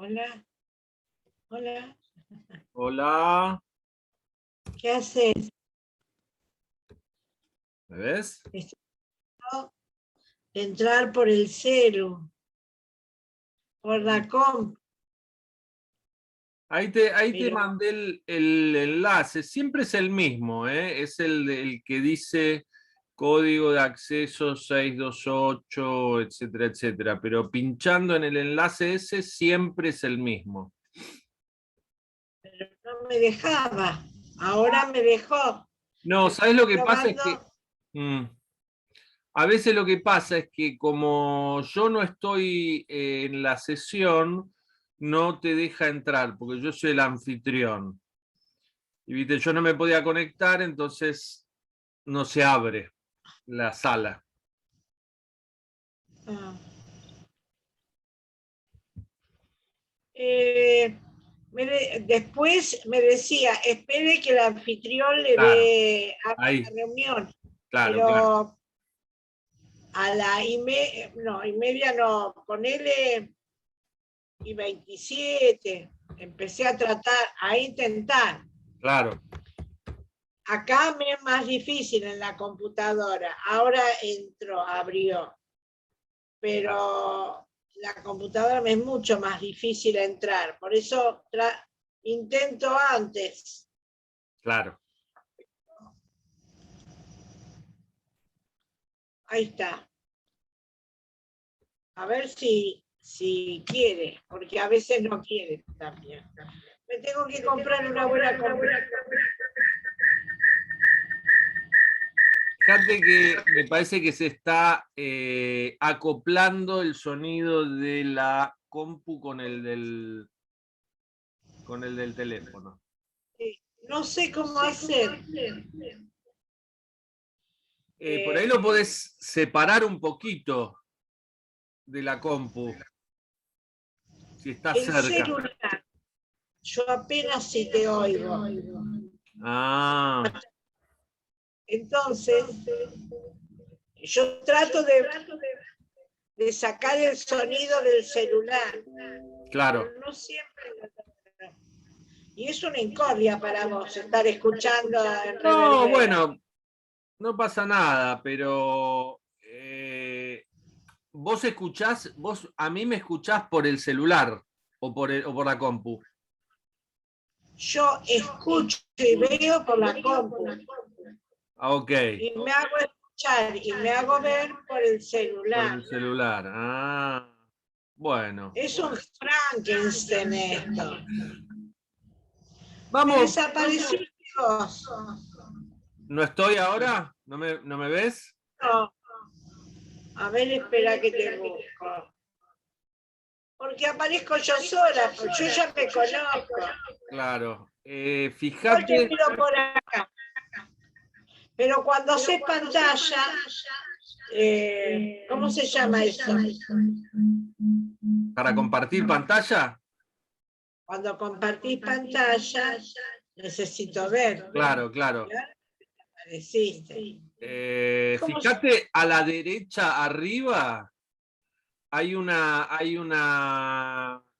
Hola, hola, Hola, ¿qué haces? ¿me ves? Estoy entrar por el celu, por la comp, Ahí te pero mandé el enlace, siempre es el mismo, ¿eh? Es el que dice código de acceso 628, etcétera, etcétera, pero pinchando en el enlace ese siempre es el mismo. no me dejaba. Ahora me dejó. No, ¿sabes Estoy lo que pasa? Es probando. que a veces lo que pasa es que como yo no estoy en la sesión, no te deja entrar, porque yo soy el anfitrión. Y viste, yo no me podía conectar, entonces no se abre la sala. Ah. Eh, después me decía, espere que el anfitrión le Claro, dé a la ahí, reunión, claro, claro. pero a la y media no, ponele y 27. Empecé a tratar, a intentar. Claro. Acá me es más difícil en la computadora. Ahora entro, abrió. Pero la computadora me es mucho más difícil entrar. Por eso intento antes. Claro. Ahí está. A ver si quiere, porque a veces no quiere también. Me tengo que comprar una buena computadora. Fíjate que me parece que se está acoplando el sonido de la compu con el del teléfono. No sé cómo hacer. Por ahí lo podés separar un poquito de la compu, si está El cerca. celular, yo apenas si te oigo. Ah, Entonces, yo trato de sacar el sonido del celular, pero claro. no siempre lo logro. Y es una incordia para vos estar escuchando en No, reverbera. bueno, no pasa nada, pero vos escuchás, vos a mí me escuchás por el celular o por la compu. Yo escucho y veo por la compu. Ah, ok, Y me hago escuchar y me hago ver por el por celular. el celular. Ah, bueno. Es un Frankenstein esto. Me Vamos, desapareciste vos. ¿no estoy ahora? ¿No me ves? No. A ver, espera que te busco. Porque aparezco yo sola, pues yo ya me conozco. Claro. Yo te Fíjate, miro por acá. Pero cuando haces pantalla, ¿cómo se llama eso? para compartir pantalla. Cuando compartís pantalla, necesito ver. Claro, claro. Apareciste. Fíjate a la derecha arriba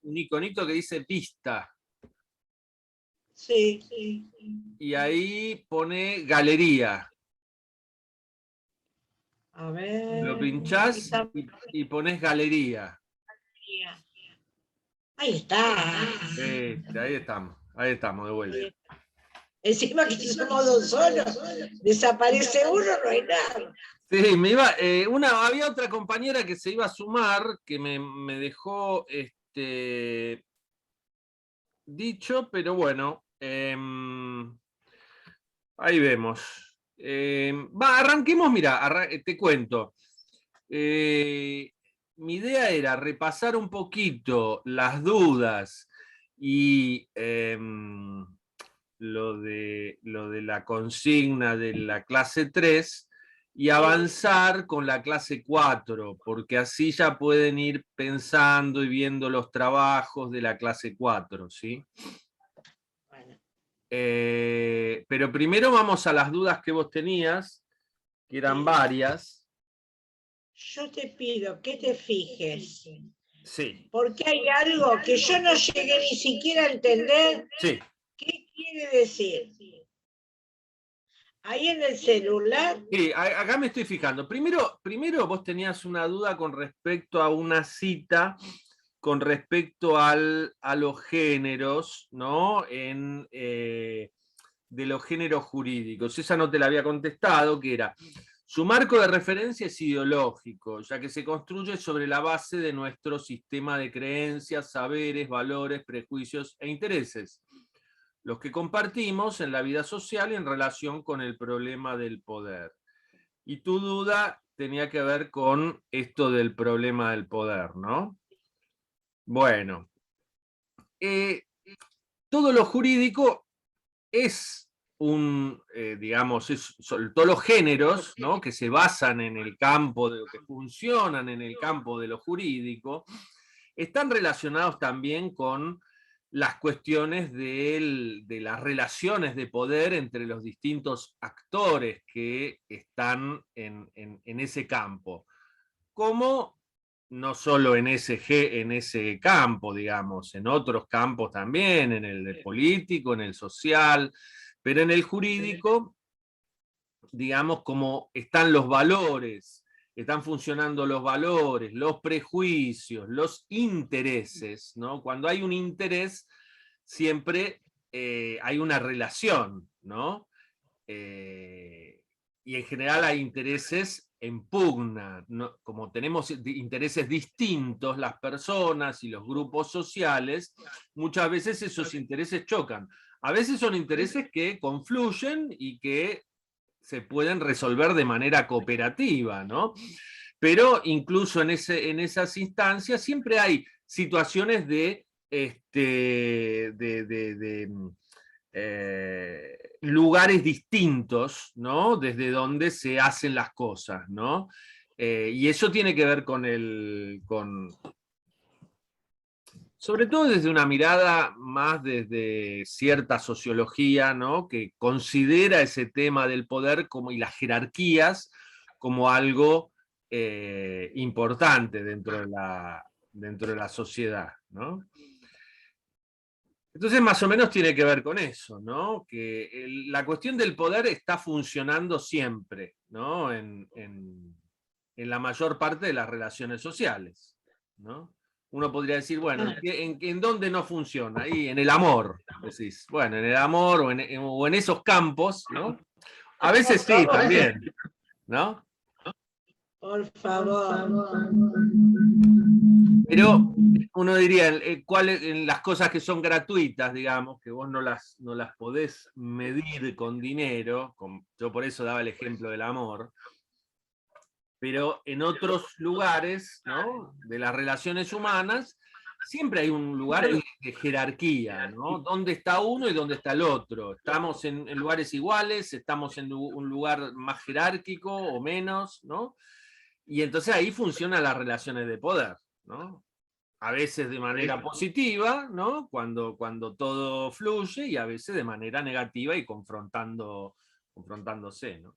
un iconito que dice vista. Sí. Y ahí pone galería. A ver. Lo pinchás y pones galería. Ahí está. Ahí estamos de vuelta. Encima que somos dos solos. Desaparece uno, no hay nada. Sí, había otra compañera que se iba a sumar, que me dejó dicho, pero bueno, ahí vemos. Arranquemos, mira, te cuento. Mi idea era repasar un poquito las dudas y lo de la consigna de la clase 3 y avanzar con la clase 4, porque así ya pueden ir pensando y viendo los trabajos de la clase 4, ¿sí? Bueno. Pero primero vamos a las dudas que vos tenías, que eran varias. Yo te pido que te fijes Sí. Porque hay algo que yo no llegué ni siquiera a entender. Sí. ¿Qué quiere decir? Ahí en el celular. Sí, acá me estoy fijando. Primero vos tenías una duda con respecto a una cita, con respecto a los géneros, ¿no? De los géneros jurídicos. Esa no te la había contestado, que era, su marco de referencia es ideológico, ya que se construye sobre la base de nuestro sistema de creencias, saberes, valores, prejuicios e intereses, los que compartimos en la vida social en relación con el problema del poder. Y tu duda tenía que ver con esto del problema del poder, ¿no? Bueno, todo lo jurídico es digamos, todos los géneros, ¿no? Que se basan en el campo, que funcionan en el campo de lo jurídico, están relacionados también con las cuestiones de las relaciones de poder entre los distintos actores que están en ese campo, como no solo en ese campo, digamos, en otros campos también, en el político, en el social, pero en el jurídico, digamos, como están los valores, están funcionando los valores, los prejuicios, los intereses, ¿no? Cuando hay un interés, siempre hay una relación, ¿no? Y en general hay intereses en pugna, ¿no? Como tenemos intereses distintos las personas y los grupos sociales, muchas veces esos intereses chocan. A veces son intereses que confluyen y que se pueden resolver de manera cooperativa, ¿no? Pero incluso en esas instancias siempre hay situaciones de lugares distintos, ¿no? Desde donde se hacen las cosas, ¿no? Y eso tiene que ver sobre todo desde una mirada más desde cierta sociología, ¿no? Que considera ese tema del poder y las jerarquías como algo importante dentro de la sociedad, ¿no? Entonces, más o menos tiene que ver con eso, ¿no? Que la cuestión del poder está funcionando siempre, ¿no? En la mayor parte de las relaciones sociales, ¿no? Uno podría decir, bueno, ¿en dónde no funciona? Ahí, en el amor, decís. Bueno, en el amor o en esos campos, ¿no? A veces sí, también, ¿no? Por favor. Pero uno diría, en las cosas que son gratuitas, digamos, que vos no las podés medir con dinero, yo por eso daba el ejemplo del amor, pero en otros lugares, ¿no? De las relaciones humanas, siempre hay un lugar de jerarquía, ¿no? ¿Dónde está uno y dónde está el otro? ¿Estamos en lugares iguales? ¿Estamos en un lugar más jerárquico o menos? ¿No? Y entonces ahí funcionan las relaciones de poder, ¿no? A veces de manera positiva, ¿no? Cuando todo fluye, y a veces de manera negativa y confrontándose, ¿no?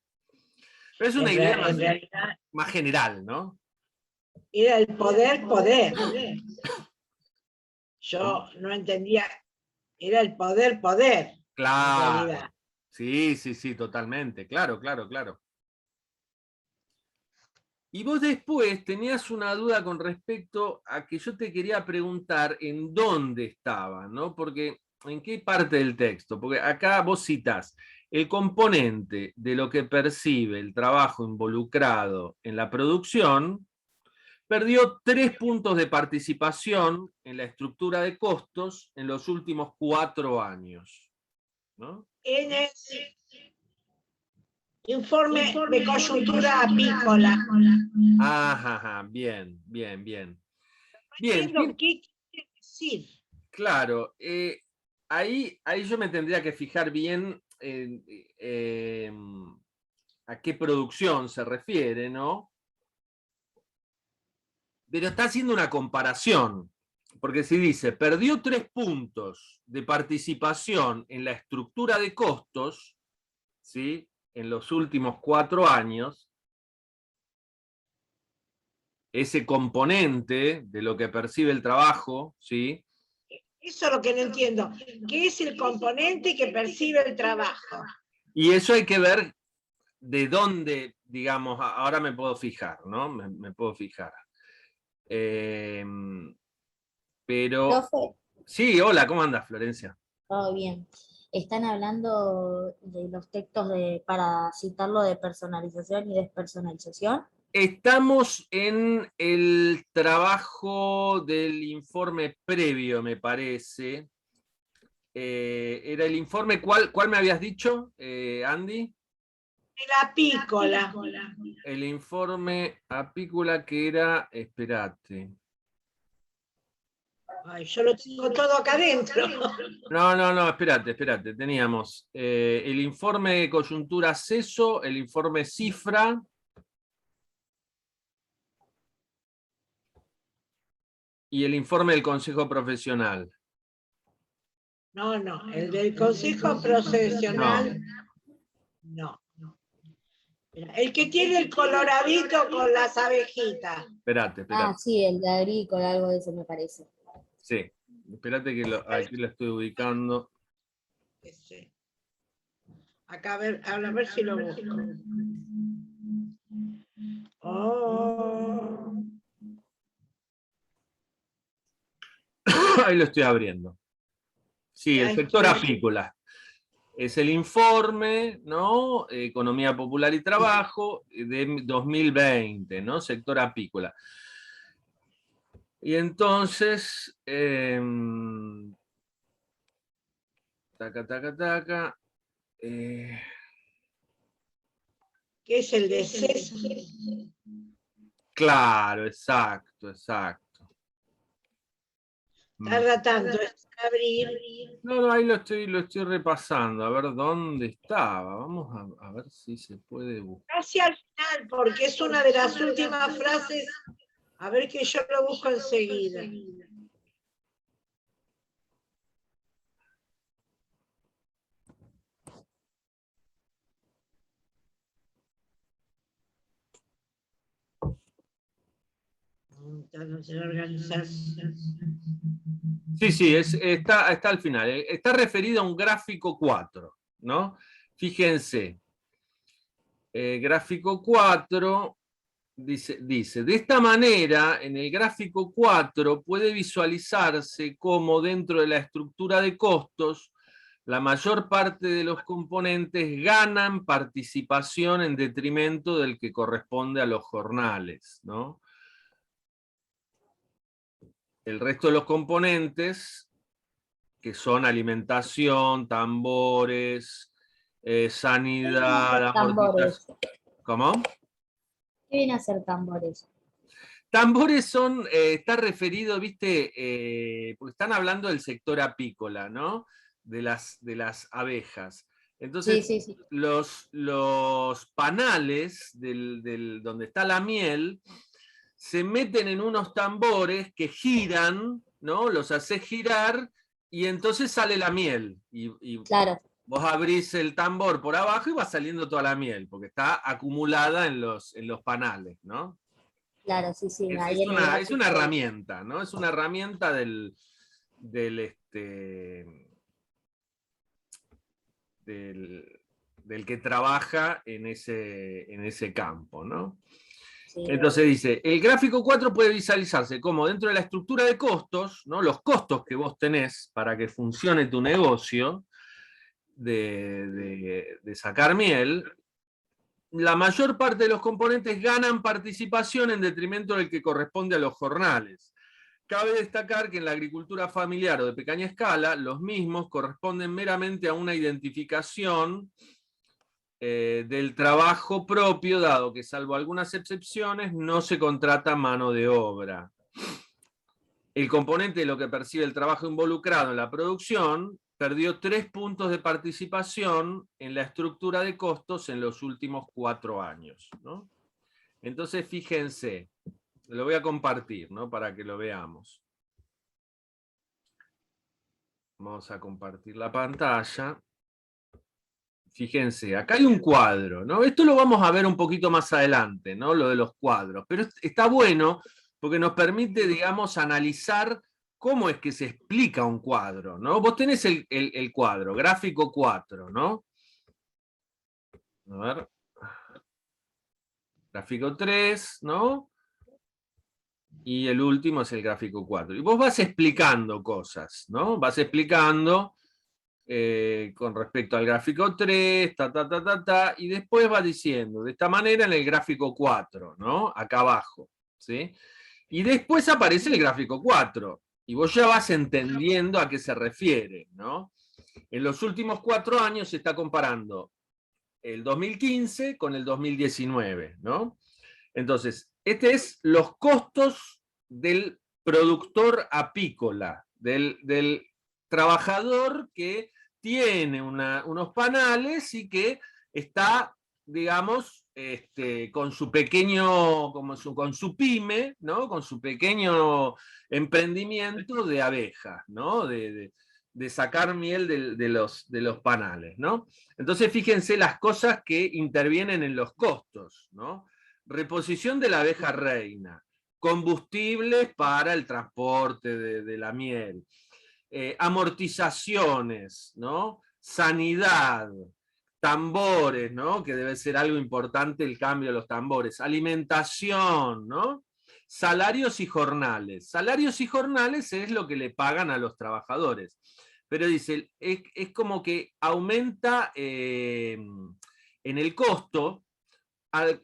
Pero es una idea más general, ¿no? Era el poder. Yo no entendía, era el poder. Claro. Sí, totalmente. Claro. Y vos después tenías una duda con respecto a que yo te quería preguntar en dónde estaba, ¿no? Porque, ¿en qué parte del texto? Porque acá vos citás el componente de lo que percibe el trabajo involucrado en la producción, perdió 3 puntos de participación en la estructura de costos en los últimos 4 años, ¿no? En el informe de coyuntura apícola. Ajá, bien. Bien, ¿qué quiere decir? Claro, ahí yo me tendría que fijar bien a qué producción se refiere, ¿no? Pero está haciendo una comparación, porque si dice, perdió 3 puntos de participación en la estructura de costos, ¿sí? En los últimos 4 años, ese componente de lo que percibe el trabajo, ¿sí? Eso es lo que no entiendo. ¿Qué es el componente que percibe el trabajo? Y eso hay que ver de dónde, digamos, ahora me puedo fijar, ¿no? Me puedo fijar. Pero, Profe, sí, hola, ¿cómo andas, Florencia? todo bien. Están hablando de los textos para citarlo de personalización y despersonalización. Estamos en el trabajo del informe previo, me parece. Era el informe, ¿cuál me habías dicho, Andy? El apícola. El informe apícola que era, espérate. Ay, yo lo tengo todo acá adentro. No, espérate. Teníamos el informe de coyuntura CESO, el informe CIFRA. Y el informe del Consejo Profesional. No, el del Consejo Profesional, no. El que tiene el coloradito con las abejitas. Espérate. Ah, sí, el de agrícola, algo de eso me parece. Sí, espérate que aquí lo estoy ubicando. Acá a ver si lo busco. Oh. Ahí lo estoy abriendo. Sí, el sector apícola. Es el informe, ¿no? Economía Popular y Trabajo de 2020, ¿no? Sector apícola. Y entonces, taca. ¿Qué es el de CES? Claro, exacto. Tarda tanto en abrir. No, ahí lo estoy repasando, a ver dónde estaba. Vamos a ver si se puede buscar. Casi al final, porque es una de las últimas frases. A ver que yo lo busco enseguida. Sí, está al final. Está referido a un gráfico 4, ¿no? Fíjense. Gráfico 4 dice, de esta manera, en el gráfico 4 puede visualizarse cómo dentro de la estructura de costos, la mayor parte de los componentes ganan participación en detrimento del que corresponde a los jornales, ¿no? El resto de los componentes, que son alimentación, tambores, sanidad, amortización. ¿Cómo? ¿Qué viene a ser tambores? Tambores son, está referido, viste, porque están hablando del sector apícola, ¿no? De las abejas. Entonces, Sí. los panales donde está la miel se meten en unos tambores que giran, ¿no? Los hace girar y entonces sale la miel. Claro. Vos abrís el tambor por abajo y va saliendo toda la miel, porque está acumulada en los panales, ¿no? Claro, sí. Es una herramienta, ¿no? Es una herramienta del que trabaja en ese campo, ¿no? Sí. Entonces dice, el gráfico 4 puede visualizarse como dentro de la estructura de costos, ¿no? Los costos que vos tenés para que funcione tu negocio de sacar miel, la mayor parte de los componentes ganan participación en detrimento del que corresponde a los jornales. Cabe destacar que en la agricultura familiar o de pequeña escala, los mismos corresponden meramente a una identificación del trabajo propio, dado que, salvo algunas excepciones, no se contrata mano de obra. El componente de lo que percibe el trabajo involucrado en la producción perdió 3 puntos de participación en la estructura de costos en los últimos 4 años, ¿no? Entonces, fíjense, lo voy a compartir, ¿no? Para que lo veamos. Vamos a compartir la pantalla. fíjense, acá hay un cuadro, ¿no? Esto lo vamos a ver un poquito más adelante, ¿no? Lo de los cuadros, pero está bueno porque nos permite, digamos, analizar cómo es que se explica un cuadro, ¿no? Vos tenés el cuadro, gráfico 4, ¿no? A ver. Gráfico 3, ¿no? Y el último es el gráfico 4. Y vos vas explicando cosas, ¿no? Vas explicando con respecto al gráfico 3, y después vas diciendo, de esta manera en el gráfico 4, ¿no? Acá abajo, ¿sí? Y después aparece el gráfico 4, y vos ya vas entendiendo a qué se refiere, ¿no? En los últimos 4 años se está comparando el 2015 con el 2019, ¿no? Entonces, este es los costos del productor apícola, del trabajador que tiene unos panales y que está, digamos, con su pequeño, con su pyme, ¿no? Con su pequeño emprendimiento de abejas, ¿no? De sacar miel de los panales, ¿no? Entonces, fíjense las cosas que intervienen en los costos, ¿no? Reposición de la abeja reina, combustibles para el transporte de la miel, amortizaciones, ¿no? Sanidad, tambores, ¿no? Que debe ser algo importante el cambio de los tambores, alimentación, ¿no? Salarios y jornales. Salarios y jornales es lo que le pagan a los trabajadores. Pero dice, es como que aumenta en el costo,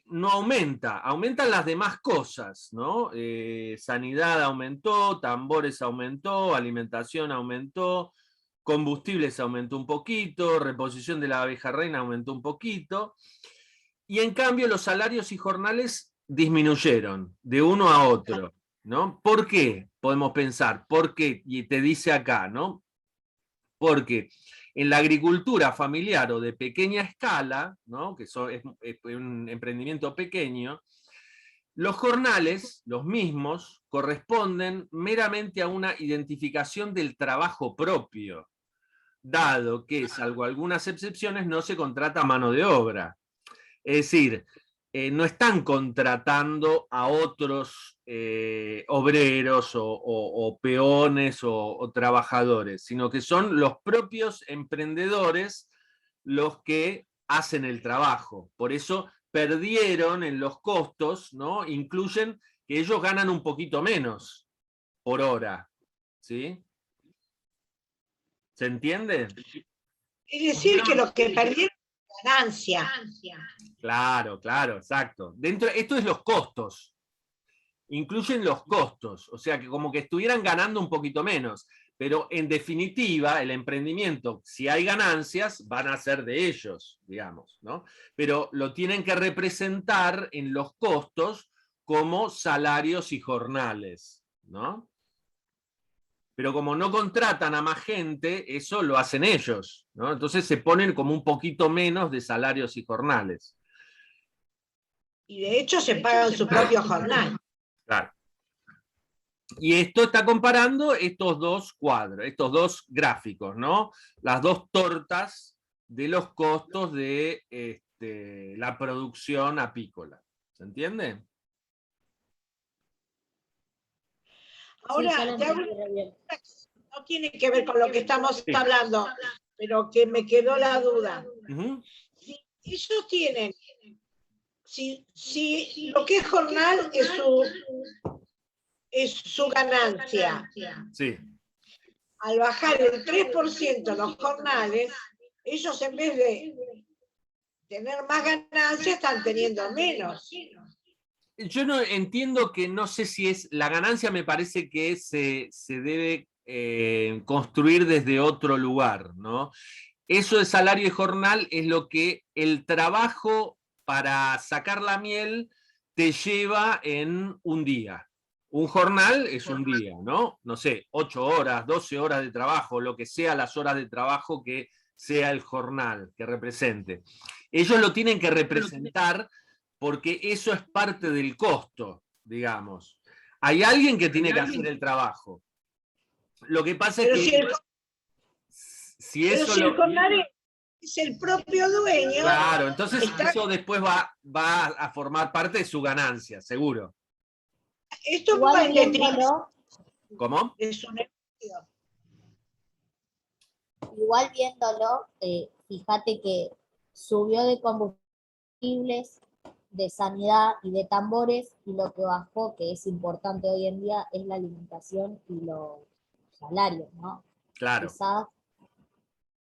no aumenta, aumentan las demás cosas, ¿no? Sanidad aumentó, tambores aumentó, alimentación aumentó, combustibles aumentó un poquito, reposición de la abeja reina aumentó un poquito, y en cambio los salarios y jornales disminuyeron de uno a otro, ¿no? ¿Por qué? Podemos pensar, ¿por qué? Y te dice acá, ¿no? Porque en la agricultura familiar o de pequeña escala, ¿no? Que es un emprendimiento pequeño, los jornales, los mismos, corresponden meramente a una identificación del trabajo propio, dado que, salvo algunas excepciones, no se contrata mano de obra. Es decir, no están contratando a otros obreros o peones o trabajadores, sino que son los propios emprendedores los que hacen el trabajo. Por eso perdieron en los costos, ¿no? Incluyen que ellos ganan un poquito menos por hora, ¿sí? ¿Se entiende? Es decir, que los que perdieron ganancia. Claro, claro, exacto. Esto es los costos. Incluyen los costos, o sea que como que estuvieran ganando un poquito menos, pero en definitiva el emprendimiento, si hay ganancias, van a ser de ellos, digamos, ¿no? Pero lo tienen que representar en los costos como salarios y jornales, ¿no? Pero como no contratan a más gente, eso lo hacen ellos, ¿no? Entonces se ponen como un poquito menos de salarios y jornales. Y de hecho se pagan su propio jornal. Claro. Y esto está comparando estos dos cuadros, estos dos gráficos, ¿no? Las dos tortas de los costos de la producción apícola. ¿Se entiende? Ahora, Sí, no tiene que ver con lo que estamos hablando, pero que me quedó la duda. Si ellos tienen, si lo que es jornal es su ganancia. Sí. Al bajar el 3% los jornales, ellos en vez de tener más ganancias están teniendo menos. Yo no entiendo que no sé si es, la ganancia me parece que se debe construir desde otro lugar, ¿no? Eso de salario y jornal es lo que el trabajo para sacar la miel te lleva en un día. Un jornal es un día, ¿no? No sé, 8 horas, 12 horas de trabajo, lo que sea las horas de trabajo que sea el jornal que represente. Ellos lo tienen que representar porque eso es parte del costo, digamos. Hay alguien que tiene que hacer el trabajo. Lo que pasa es que si eso el jornal es el propio dueño. Claro, entonces Está- eso después va a formar parte de su ganancia, seguro. Esto va Igual en detrimento viéndolo, ¿Cómo? de su negocio. igual viéndolo, fíjate que subió de combustibles, de sanidad y de tambores, y lo que bajó, que es importante hoy en día, es la alimentación y los salarios, ¿no? Claro, Quizás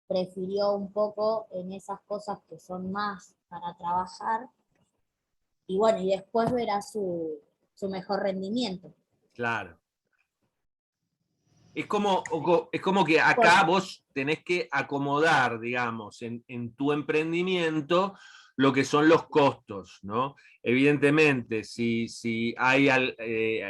prefirió un poco en esas cosas que son más para trabajar, y bueno, y después verá su mejor rendimiento. claro. Es como que acá Bueno, vos tenés que acomodar, digamos, en tu emprendimiento lo que son los costos, ¿no? Evidentemente, si hay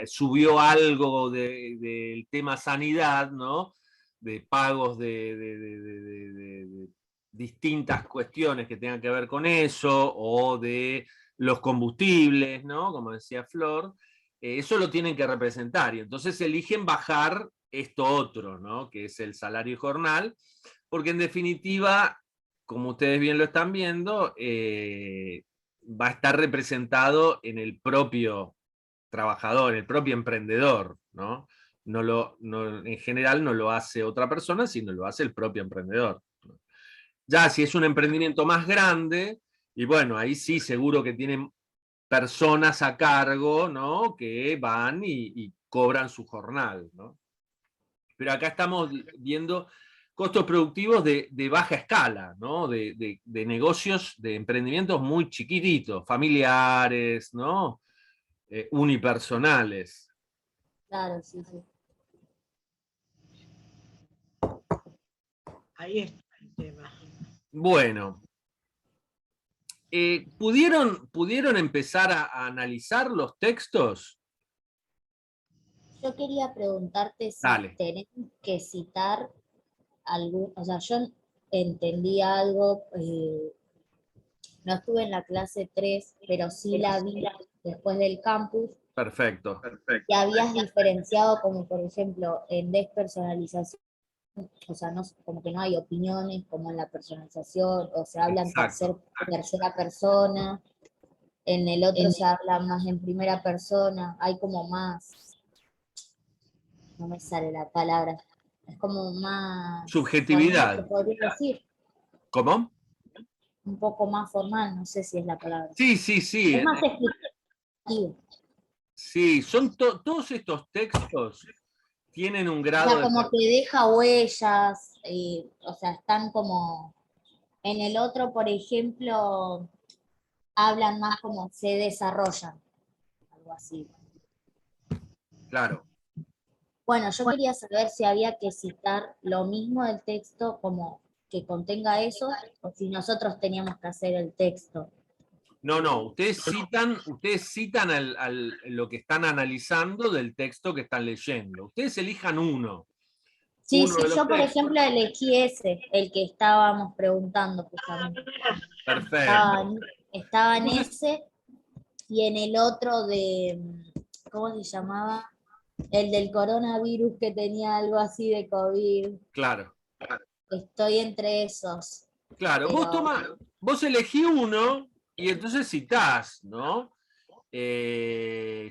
subió algo del tema sanidad, ¿no? De pagos de distintas cuestiones que tengan que ver con eso, o de los combustibles, ¿no? Como decía Flor, eso lo tienen que representar, y entonces eligen bajar esto otro, ¿no? Que es el salario jornal, porque en definitiva, como ustedes bien lo están viendo, va a estar representado en el propio trabajador, el propio emprendedor, ¿no? En general no lo hace otra persona, sino lo hace el propio emprendedor. Ya si es un emprendimiento más grande, y bueno, ahí sí seguro que tienen personas a cargo, ¿no? Que van y cobran su jornal, ¿no? Pero acá estamos viendo costos productivos de baja escala, ¿no? De negocios, de emprendimientos muy chiquititos, familiares, ¿no? Unipersonales. claro, sí, sí. Ahí está el tema. Bueno, ¿pudieron empezar a analizar los textos? Yo quería preguntarte si Dale. tenés que citar algún, o sea, yo entendí algo, no estuve en la clase 3, pero sí la vi después del campus, Perfecto. y habías diferenciado como por ejemplo en despersonalización, o sea, no, como que no hay opiniones como en la personalización, o se habla en Exacto. tercera persona, en el otro se habla más en primera persona, hay como más, no me sale la palabra, es como más formal, se Subjetividad. podría decir, ¿Cómo? un poco más formal, no sé si es la palabra. Sí, sí, sí. Es más explicativo. Sí, todos estos textos tienen un O grado sea, de... como que deja huellas, o sea, están como... En el otro, por ejemplo, hablan más como se desarrollan, algo así. Claro. Bueno, yo quería saber si había que citar lo mismo del texto como que contenga eso, o si nosotros teníamos que hacer el texto. No, ustedes citan lo que están analizando del texto que están leyendo. Ustedes elijan uno Sí, de sí, los yo por textos. ejemplo elegí ese, el que estábamos preguntando justamente. Perfecto. Estaba en Entonces, ese y en el otro de, ¿cómo se llamaba? El del coronavirus que tenía algo así de COVID. claro, Estoy entre esos, claro. pero Vos elegí uno y entonces citás, ¿no?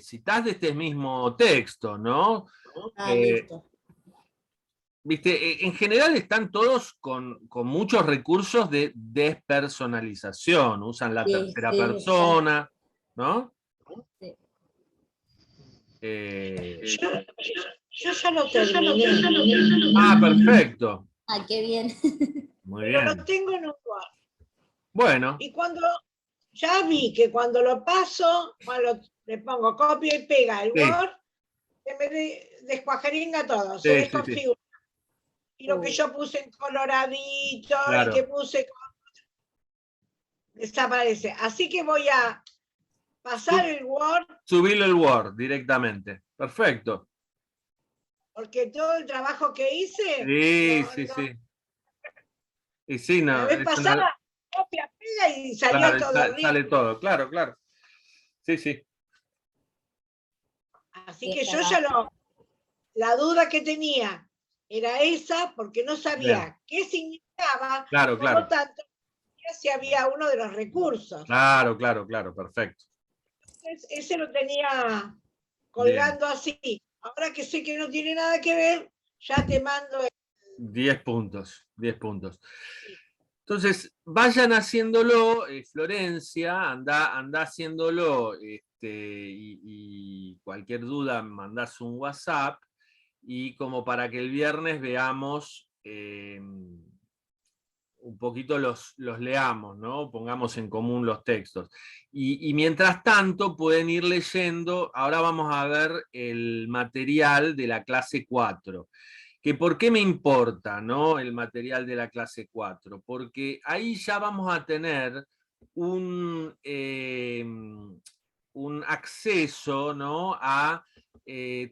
Citás de este mismo texto, ¿no? Eh, listo. Viste, en general están todos con muchos recursos de despersonalización, usan la Sí, tercera sí, exacto. persona, ¿no? Sí. Eh, Yo ya lo terminé, perfecto. Ah, qué bien. Muy pero lo bien. tengo en un Word. Bueno, Y cuando ya vi que cuando lo paso, le pongo copia y pega el sí, Word, se me descuajaringa todo, se sí, sí, sí, desconfigura. Y lo que yo puse en coloradito y que claro. puse desaparece. Así que voy a pasar el Word, Subirlo el Word directamente. Perfecto. porque todo el trabajo que hice, Sí, sí, sí. Y sí, la no, vez pasada, copia, pega y salió claro, todo bien. sale todo, claro, claro. Sí, sí. Así Sí, que es yo verdad. ya la duda que tenía era esa porque no sabía Bien. qué significaba, Claro, por claro. lo tanto, si había uno de los recursos. Claro, claro, claro, perfecto. Entonces, ese lo tenía Bien. colgando así. Ahora que sé que no tiene nada que ver, ya te mando 10 puntos, 10 puntos. Entonces, vayan haciéndolo, Florencia, anda haciéndolo, y cualquier duda mandás un WhatsApp, y como para que el viernes veamos un poquito los leamos, ¿no? Pongamos en común los textos. Y mientras tanto pueden ir leyendo, ahora vamos a ver el material de la clase 4. Que ¿por qué me importa, ¿no? El material de la clase 4? Porque ahí ya vamos a tener un acceso, ¿no? A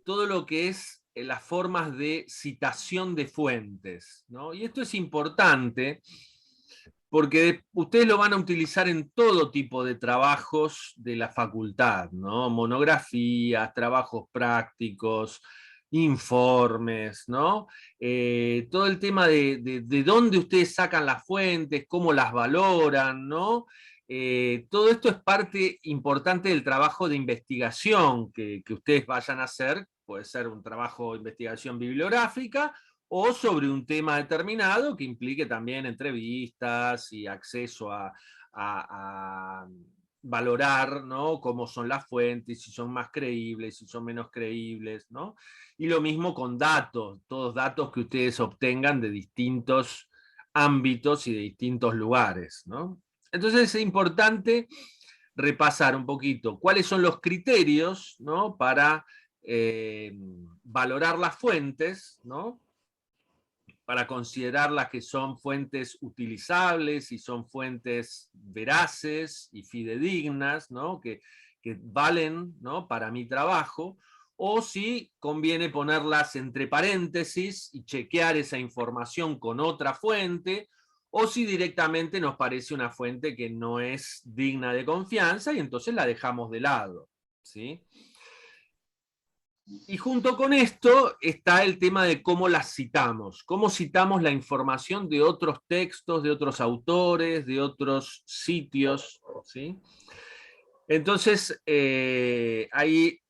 todo lo que es las formas de citación de fuentes, ¿no? Y esto es importante porque ustedes lo van a utilizar en todo tipo de trabajos de la facultad, ¿no? Monografías, trabajos prácticos, informes, ¿no? Todo el tema de dónde ustedes sacan las fuentes, cómo las valoran, ¿no? Todo esto es parte importante del trabajo de investigación que ustedes vayan a hacer, puede ser un trabajo de investigación bibliográfica, o sobre un tema determinado que implique también entrevistas y acceso a valorar, ¿no? Cómo son las fuentes, si son más creíbles, si son menos creíbles, ¿no? Y lo mismo con datos, todos datos que ustedes obtengan de distintos ámbitos y de distintos lugares, ¿no? Entonces es importante repasar un poquito cuáles son los criterios, ¿no? Para valorar las fuentes, ¿no? Para considerarlas que son fuentes utilizables y son fuentes veraces y fidedignas, ¿no? que valen, ¿no? Para mi trabajo, o si conviene ponerlas entre paréntesis y chequear esa información con otra fuente, o si directamente nos parece una fuente que no es digna de confianza y entonces la dejamos de lado, ¿sí? Y junto con esto está el tema de cómo las citamos, cómo citamos la información de otros textos, de otros autores, de otros sitios, ¿sí? Entonces, hay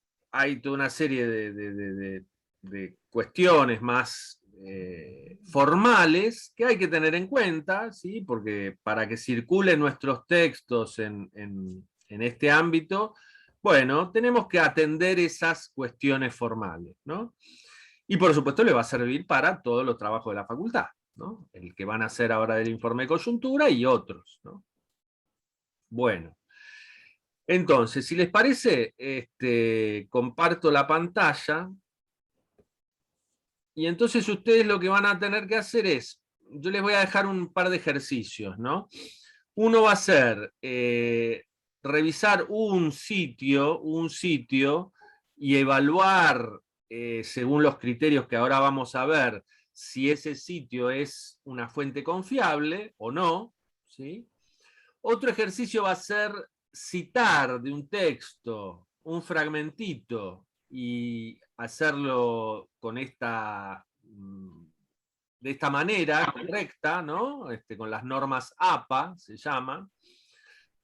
toda una serie de cuestiones más formales que hay que tener en cuenta, ¿sí? Porque para que circulen nuestros textos en este ámbito, bueno, tenemos que atender esas cuestiones formales, ¿no? Y por supuesto le va a servir para todos los trabajos de la facultad, ¿no? El que van a hacer ahora del informe de coyuntura y otros, ¿no? Bueno. Entonces, si les parece, comparto la pantalla y entonces ustedes lo que van a tener que hacer es, yo les voy a dejar un par de ejercicios, ¿no? Uno va a ser revisar un sitio y evaluar, según los criterios que ahora vamos a ver, si ese sitio es una fuente confiable o no, ¿sí? Otro ejercicio va a ser citar de un texto un fragmentito y hacerlo con de esta manera correcta, ¿no? Con las normas APA, se llama,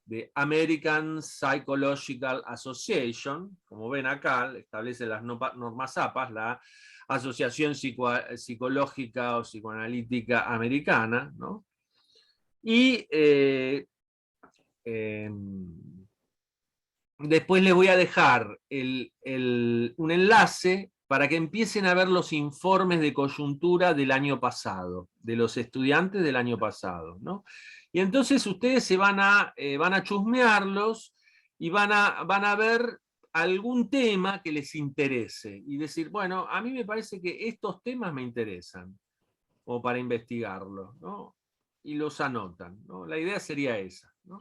de American Psychological Association. Como ven acá, establece las normas APA, la Asociación Psicológica o Psicoanalítica Americana, ¿no? Y después les voy a dejar un enlace para que empiecen a ver los informes de coyuntura del año pasado, de los estudiantes del año pasado, ¿no? Y entonces ustedes se van a chusmearlos y van a ver algún tema que les interese y decir, bueno, a mí me parece que estos temas me interesan, como para investigarlos, ¿no? Y los anotan, ¿no? La idea sería esa, ¿no?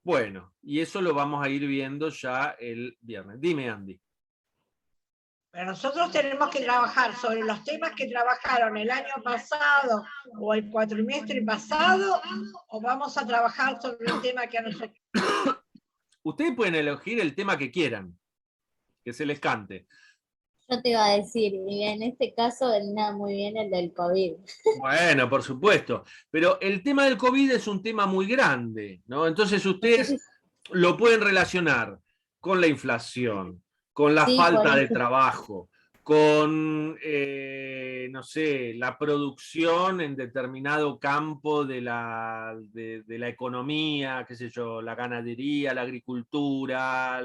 Bueno, y eso lo vamos a ir viendo ya el viernes. Dime, Andy. Pero nosotros tenemos que trabajar sobre los temas que trabajaron el año pasado o el cuatrimestre pasado, o vamos a trabajar sobre el tema que a nosotros. Ustedes pueden elegir el tema que quieran, que se les cante. Yo te iba a decir, y en este caso venía muy bien el del COVID. Bueno, por supuesto, pero el tema del COVID es un tema muy grande, ¿no? Entonces ustedes lo pueden relacionar con la inflación, con la Sí, por falta de eso. trabajo, con, no sé, la producción en determinado campo de la economía, qué sé yo, la ganadería, la agricultura,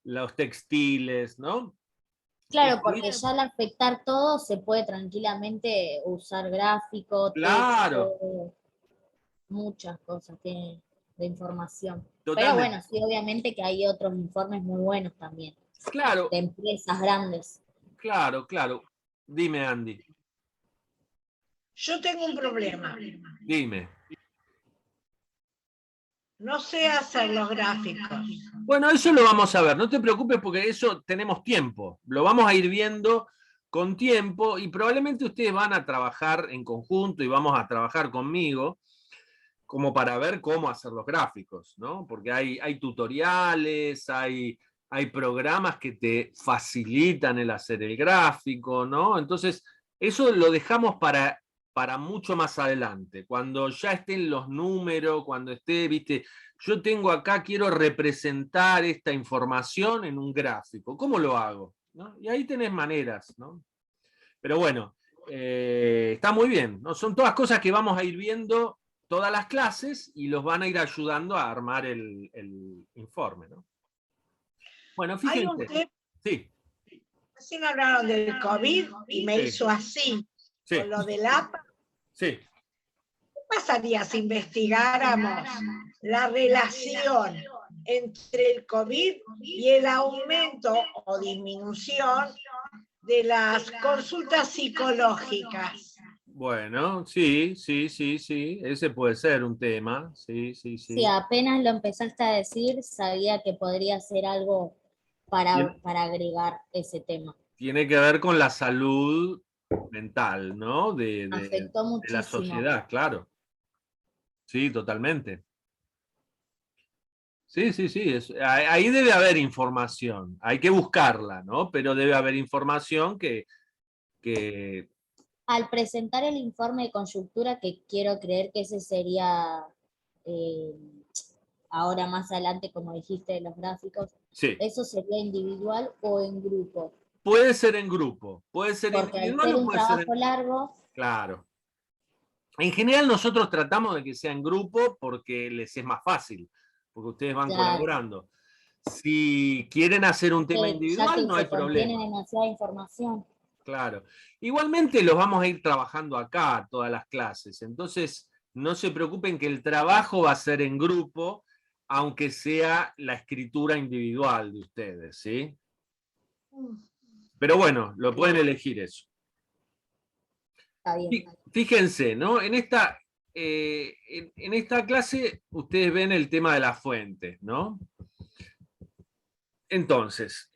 los textiles, ¿no? El Claro, COVID, porque ya al afectar todo se puede tranquilamente usar gráfico, claro, texto, muchas cosas de información. Pero totalmente. bueno, sí, obviamente que hay otros informes muy buenos también, Claro, de empresas grandes. claro, claro. Dime, Andy, Yo tengo un problema. dime. No sé hacer los gráficos. Bueno, eso lo vamos a ver, no te preocupes porque eso tenemos tiempo, lo vamos a ir viendo con tiempo y probablemente ustedes van a trabajar en conjunto y vamos a trabajar conmigo como para ver cómo hacer los gráficos, ¿no? Porque hay tutoriales, hay programas que te facilitan el hacer el gráfico, ¿no? Entonces, eso lo dejamos para mucho más adelante, cuando ya estén los números, cuando esté, viste, yo tengo acá, quiero representar esta información en un gráfico, ¿cómo lo hago? ¿No? Y ahí tenés maneras, ¿no? Pero bueno, está muy bien, ¿no? Son todas cosas que vamos a ir viendo todas las clases y los van a ir ayudando a armar el informe, ¿no? Bueno, Hay un fíjense. tema, Sí, recién hablaron del COVID y me sí, hizo así, sí, con lo del APA. sí. ¿Qué pasaría si investigáramos la relación entre el COVID y el aumento o disminución de las consultas psicológicas? Bueno, sí, sí, sí, sí. Ese puede ser un tema. Sí, sí, Si sí. apenas lo empezaste a decir, sabía que podría ser algo Tien- para agregar ese tema. Tiene que ver con la salud mental, ¿no? Afectó De la muchísimo. sociedad, claro. Sí, totalmente. Sí, sí, sí. Ahí debe haber información. Hay que buscarla, ¿no? Pero debe haber información que Al presentar el informe de coyuntura, que quiero creer que ese sería eh, ahora más adelante, como dijiste, de los gráficos, sí. ¿eso sería individual o en grupo? Puede ser en grupo, puede ser Porque al individual ser o un puede ser trabajo largo, claro. En general nosotros tratamos de que sea en grupo porque les es más fácil, porque ustedes van claro, colaborando. Si quieren hacer un tema ya individual, que no hay se contiene problema. demasiada información. Claro. Igualmente los vamos a ir trabajando acá todas las clases. Entonces, no se preocupen que el trabajo va a ser en grupo, aunque sea la escritura individual de ustedes, ¿sí? Pero bueno, lo pueden elegir eso. Está bien. Fíjense, ¿no? En esta clase ustedes ven el tema de las fuentes, ¿no? Entonces,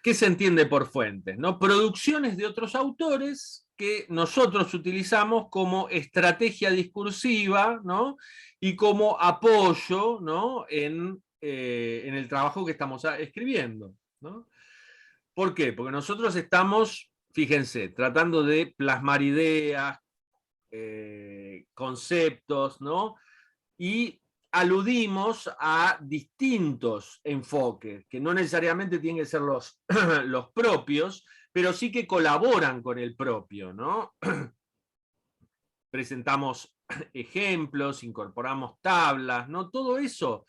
¿qué se entiende por fuentes? ¿No? Producciones de otros autores que nosotros utilizamos como estrategia discursiva, ¿no? Y como apoyo, ¿no? En el trabajo que estamos escribiendo, ¿no? ¿Por qué? Porque nosotros estamos, fíjense, tratando de plasmar ideas, conceptos, ¿no? Y aludimos a distintos enfoques, que no necesariamente tienen que ser los propios, pero sí que colaboran con el propio, ¿no? Presentamos ejemplos, incorporamos tablas, ¿no? Todo eso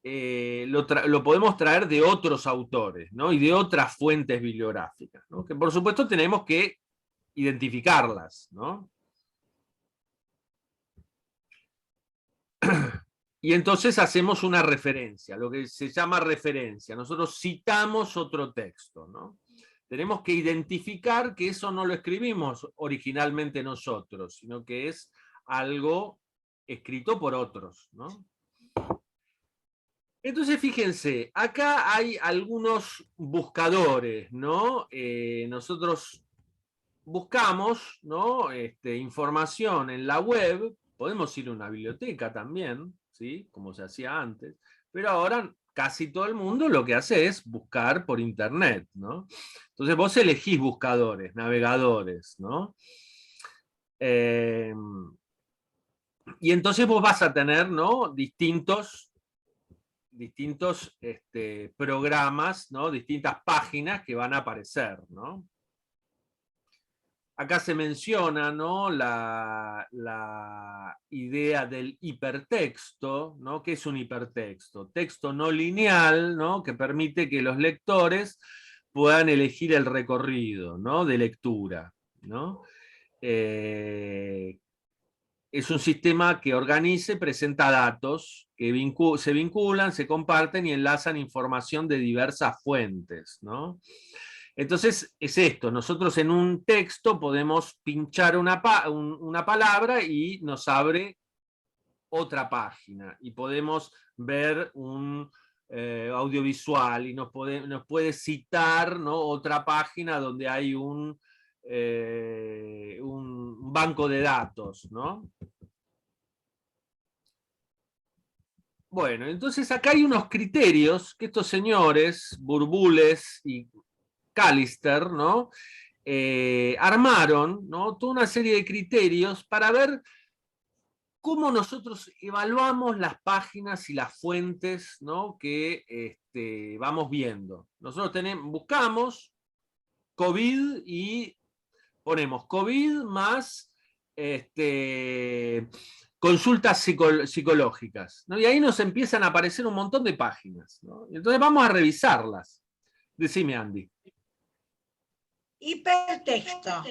lo podemos traer de otros autores, ¿no? Y de otras fuentes bibliográficas, ¿no? Que por supuesto tenemos que identificarlas, ¿no? Y entonces hacemos una referencia, lo que se llama referencia. Nosotros citamos otro texto, ¿no? Tenemos que identificar que eso no lo escribimos originalmente nosotros, sino que es algo escrito por otros, ¿no? Entonces, fíjense, acá hay algunos buscadores, ¿no? Nosotros buscamos, ¿no? Información en la web, podemos ir a una biblioteca también, ¿sí? Como se hacía antes, pero ahora casi todo el mundo lo que hace es buscar por internet, ¿no? Entonces vos elegís buscadores, navegadores, ¿no? Y entonces vos vas a tener, ¿no?, distintos programas, ¿no?, distintas páginas que van a aparecer, ¿no? Acá se menciona, ¿no?, la idea del hipertexto, ¿no? ¿Qué es un hipertexto? Texto no lineal, ¿no?, que permite que los lectores puedan elegir el recorrido, ¿no?, de lectura, ¿no? Es un sistema que organiza y presenta datos que se vinculan, se comparten y enlazan información de diversas fuentes, ¿no? Entonces, es esto, nosotros en un texto podemos pinchar una palabra y nos abre otra página, y podemos ver un audiovisual, y nos puede citar, ¿no?, otra página donde hay un banco de datos, ¿no? Bueno, entonces acá hay unos criterios que estos señores, Burbules y Callister, ¿no?, armaron, ¿no?, toda una serie de criterios para ver cómo nosotros evaluamos las páginas y las fuentes, ¿no?, que vamos viendo. Nosotros buscamos COVID y ponemos COVID más consultas psicológicas, ¿no? Y ahí nos empiezan a aparecer un montón de páginas, ¿no? Entonces vamos a revisarlas. Decime, Andy. Hipertexto.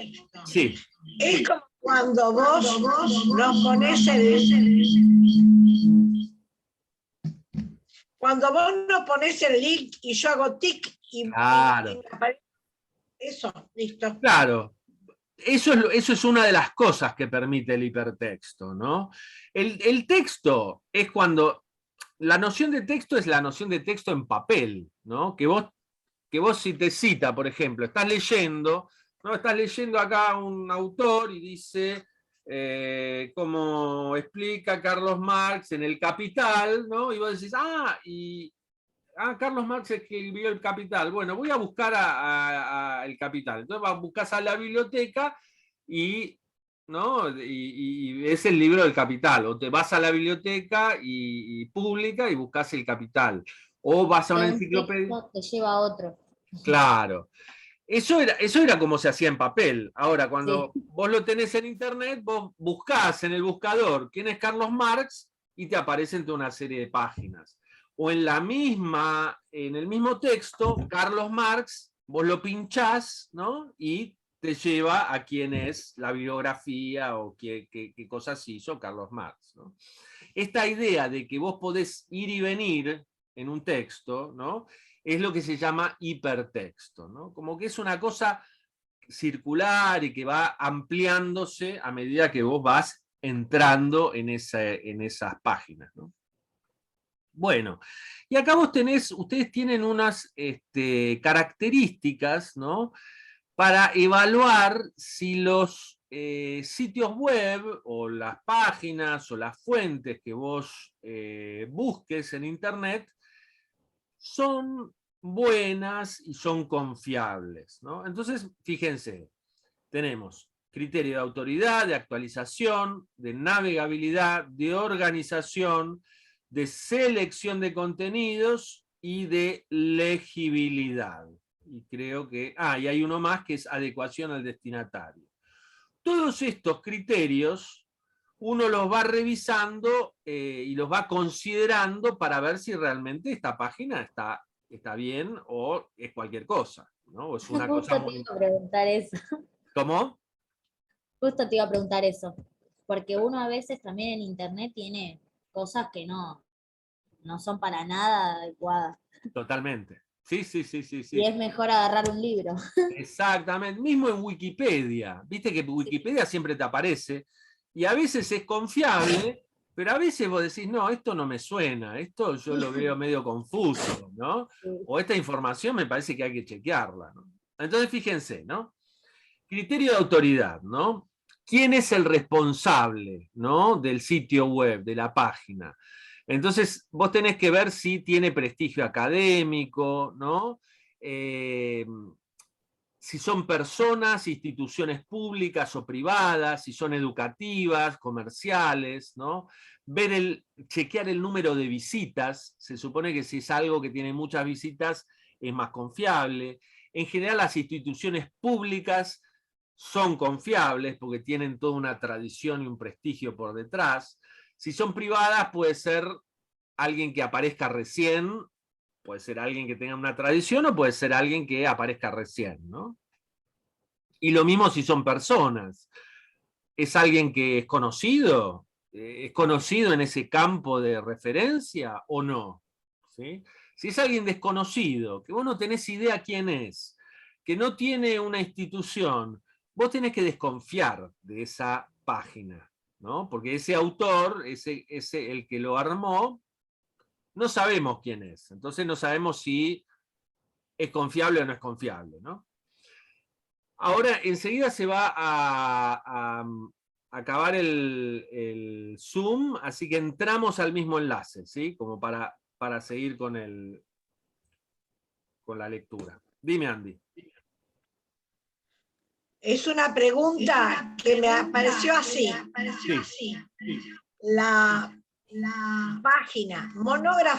Sí. Es como cuando vos nos pones cuando vos nos pones el link y yo hago tic y Claro. Eso, listo. Claro. Eso es una de las cosas que permite el hipertexto, ¿no? El texto es cuando... La noción de texto es la noción de texto en papel, ¿no? Que vos si te cita, por ejemplo, estás leyendo, ¿no?, estás leyendo acá un autor y dice, como explica Carlos Marx en El Capital, ¿no? Y vos decís, Carlos Marx escribió El Capital. Bueno, voy a buscar a El Capital. Entonces buscas a la biblioteca ¿no?, y es el libro del Capital. O te vas a la biblioteca pública y buscas El Capital. O vas a una enciclopedia. Te lleva a otro. Claro. Eso era como se hacía en papel. Ahora, cuando Sí. vos lo tenés en internet, vos buscás en el buscador quién es Carlos Marx y te aparecen toda una serie de páginas. O en el mismo texto, Carlos Marx, vos lo pinchás, ¿no?, y te lleva a quién es la biografía o qué cosas hizo Carlos Marx, ¿no? Esta idea de que vos podés ir y venir en un texto, ¿no?, es lo que se llama hipertexto, ¿no? Como que es una cosa circular y que va ampliándose a medida que vos vas entrando en esas páginas, ¿no? Bueno, y acá ustedes tienen unas características, ¿no?, para evaluar si los sitios web o las páginas o las fuentes que vos busques en internet son buenas y son confiables, ¿no? Entonces, fíjense, tenemos criterio de autoridad, de actualización, de navegabilidad, de organización, de selección de contenidos y de legibilidad. Y creo que... y hay uno más que es adecuación al destinatario. Todos estos criterios uno los va revisando y los va considerando para ver si realmente esta página está bien o es cualquier cosa, ¿no? O es una cosa Justo te iba a preguntar eso. ¿Cómo? Justo te iba a preguntar eso. Porque uno a veces también en internet tiene cosas que no son para nada adecuadas. Totalmente. Sí. Y es mejor agarrar un libro. Exactamente. Mismo en Wikipedia. Viste que Wikipedia siempre te aparece y a veces es confiable, pero a veces vos decís, no, esto no me suena, esto yo lo veo medio confuso, ¿no? O esta información me parece que hay que chequearla, ¿no? Entonces fíjense, ¿no? Criterio de autoridad, ¿no? ¿Quién es el responsable, ¿no?, del sitio web, de la página? Entonces, vos tenés que ver si tiene prestigio académico, ¿no? Si son personas, instituciones públicas o privadas, si son educativas, comerciales, ¿no? Chequear el número de visitas. Se supone que si es algo que tiene muchas visitas, es más confiable. En general, las instituciones públicas son confiables porque tienen toda una tradición y un prestigio por detrás. Si son privadas, puede ser alguien que aparezca recién, puede ser alguien que tenga una tradición o puede ser alguien que aparezca recién, ¿no? Y lo mismo si son personas. ¿Es alguien que es conocido? ¿Es conocido en ese campo de referencia o no? ¿Sí? Si es alguien desconocido, que vos no tenés idea quién es, que no tiene una institución, vos tenés que desconfiar de esa página, ¿no? Porque ese autor, el que lo armó, no sabemos quién es. Entonces no sabemos si es confiable o no es confiable, ¿no? Ahora, enseguida se va a acabar el Zoom, así que entramos al mismo enlace, ¿sí? Como para seguir con la lectura. Dime, Andy. Es una pregunta que me apareció así. Sí. La página monografía